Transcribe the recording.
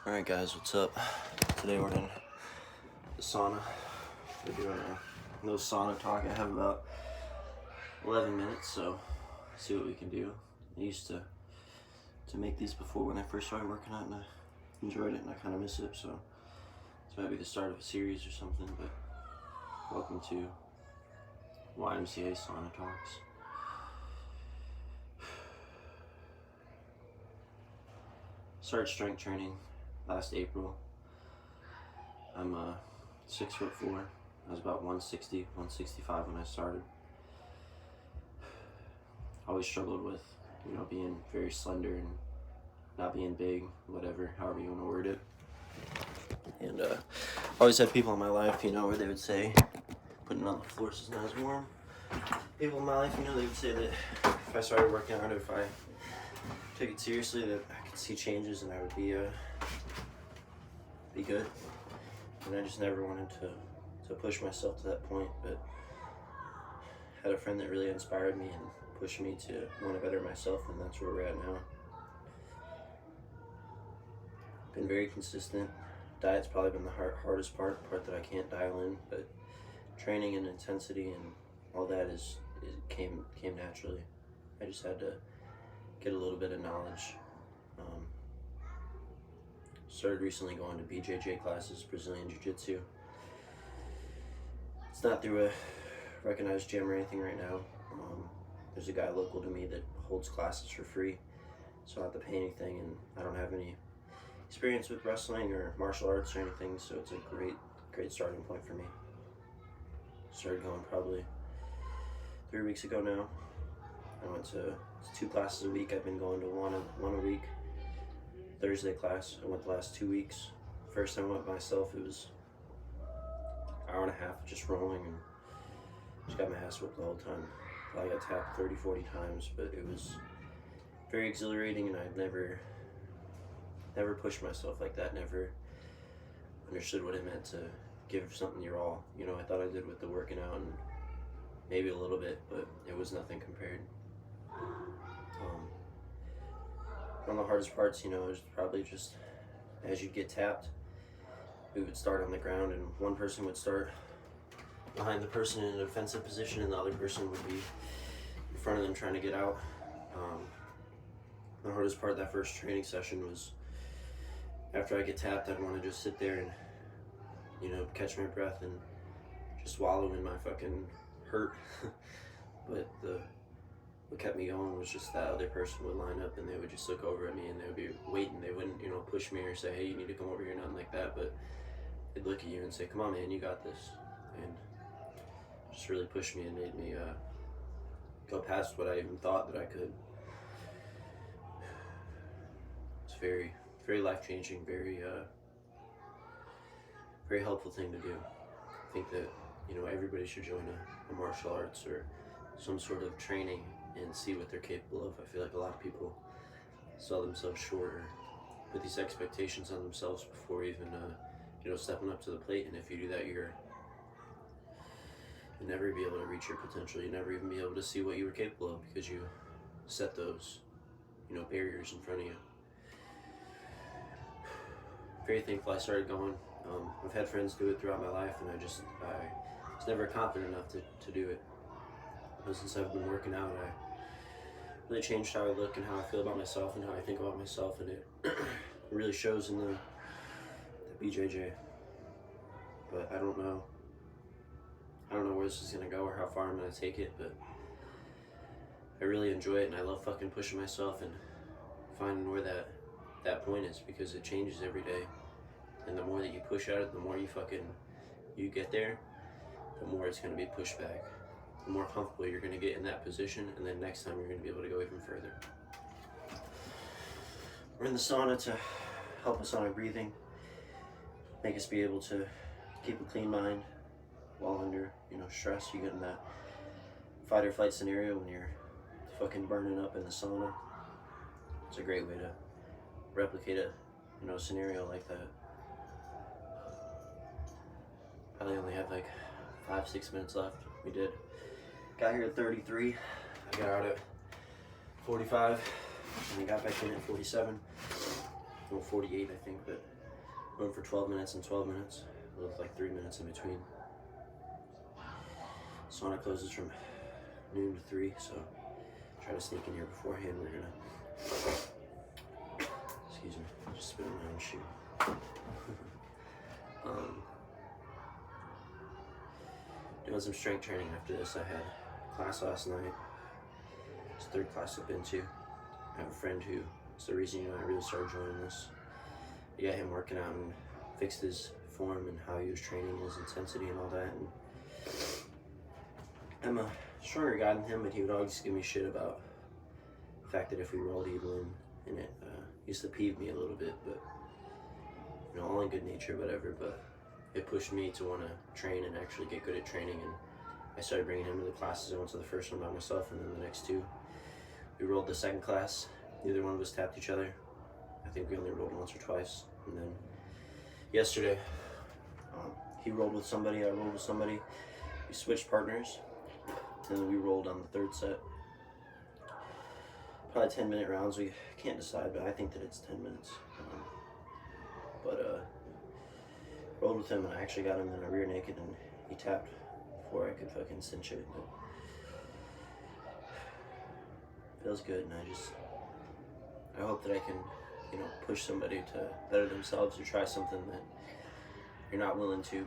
Alright guys, what's up? Today we're in the sauna. We're doing a little sauna talk. I have about 11 minutes, so see what we can do. I used to make these before when I first started working out, and I enjoyed it, and I kind of miss it, so this might be the start of a series or something, but welcome to YMCA Sauna Talks. Started strength training last April. I'm 6'4". I was about 160, 165 when I started. Always struggled with, being very slender and not being big, whatever, however you want to word it. And always had people in my life, where they would say, putting it on the floor so it's not as warm. People in my life, they would say that if I started working out, if I took it seriously, that I could see changes and I would be good. And I just never wanted to push myself to that point, but had a friend that really inspired me and pushed me to want to better myself, and that's where we're at now. Been very consistent. Diet's probably been the hardest part that I can't dial in, but training and intensity and all that came naturally. I just had to get a little bit of knowledge. Started recently going to BJJ classes, Brazilian Jiu-Jitsu. It's not through a recognized gym or anything right now. There's a guy local to me that holds classes for free, so I don't have to pay anything, and I don't have any experience with wrestling or martial arts or anything, so it's a great starting point for me. Started going probably 3 weeks ago now. I went to 2 classes a week. I've been going to one a week. Thursday class, I went the last 2 weeks. First time I went by myself, it was an hour and a half just rolling, and just got my ass whipped the whole time. Probably got tapped 30, 40 times, but it was very exhilarating, and I'd never pushed myself like that, never understood what it meant to give something your all. I thought I did with the working out, and maybe a little bit, but it was nothing compared. One of the hardest parts, is probably just as you get tapped, we would start on the ground, and one person would start behind the person in a defensive position, and the other person would be in front of them trying to get out. The hardest part of that first training session was after I get tapped, I'd want to just sit there and, catch my breath and just wallow in my fucking hurt. But what kept me going was just that other person would line up and they would just look over at me and they would be waiting. They wouldn't, push me or say, hey, you need to come over here, nothing like that, but they'd look at you and say, come on, man, you got this. And just really pushed me and made me go past what I even thought that I could. It's very, very life-changing, very helpful thing to do. I think that, everybody should join a martial arts or some sort of training and see what they're capable of. I feel like a lot of people sell themselves short or put these expectations on themselves before even, stepping up to the plate. And if you do that, you'll never be able to reach your potential. You'll never even be able to see what you were capable of because you set those, barriers in front of you. Very thankful I started going. I've had friends do it throughout my life, and I was never confident enough to do it. But since I've been working out, I really changed how I look and how I feel about myself and how I think about myself, and it really shows in the BJJ. But I don't know where this is gonna go or how far I'm gonna take it, but I really enjoy it, and I love fucking pushing myself and finding where that point is, because it changes every day. And the more that you push at it, the more you get there, the more it's gonna be pushed back. The more comfortable you're going to get in that position, and then next time you're going to be able to go even further. We're in the sauna to help us on our breathing, make us be able to keep a clean mind while under, stress. You get in that fight or flight scenario when you're fucking burning up in the sauna. It's a great way to replicate a, scenario like that. Probably only have like 5-6 minutes left. We did. Got here at 33, I got out at 45, and I got back in at 47. well, 48 I think, but went for 12 minutes and 12 minutes with like 3 minutes in between. Sauna closes from noon to 3, so try to sneak in here beforehand. We're gonna, excuse me, just spit on my own shoe. Doing some strength training after this. I had class last night. It's the third class I've been to. I have a friend who is the reason I really started joining this. I got him working out and fixed his form and how he was training, his intensity and all that. And I'm a stronger guy than him, but he would always give me shit about the fact that if we rolled, he'd win. And it used to peeve me a little bit, but you know, all in good nature, whatever. But it pushed me to want to train and actually get good at training. And I started bringing him to the classes. I went to the first one by myself, and then the next two. We rolled the second class. Neither one of us tapped each other. I think we only rolled once or twice. And then yesterday, he rolled with somebody, I rolled with somebody. We switched partners, and then we rolled on the third set. Probably 10-minute rounds. We can't decide, but I think that it's 10 minutes. Rolled with him, and I actually got him in a rear naked, and he tapped before I could fucking cinch it. But feels good, and I hope that I can, you know, push somebody to better themselves or try something that you're not willing to.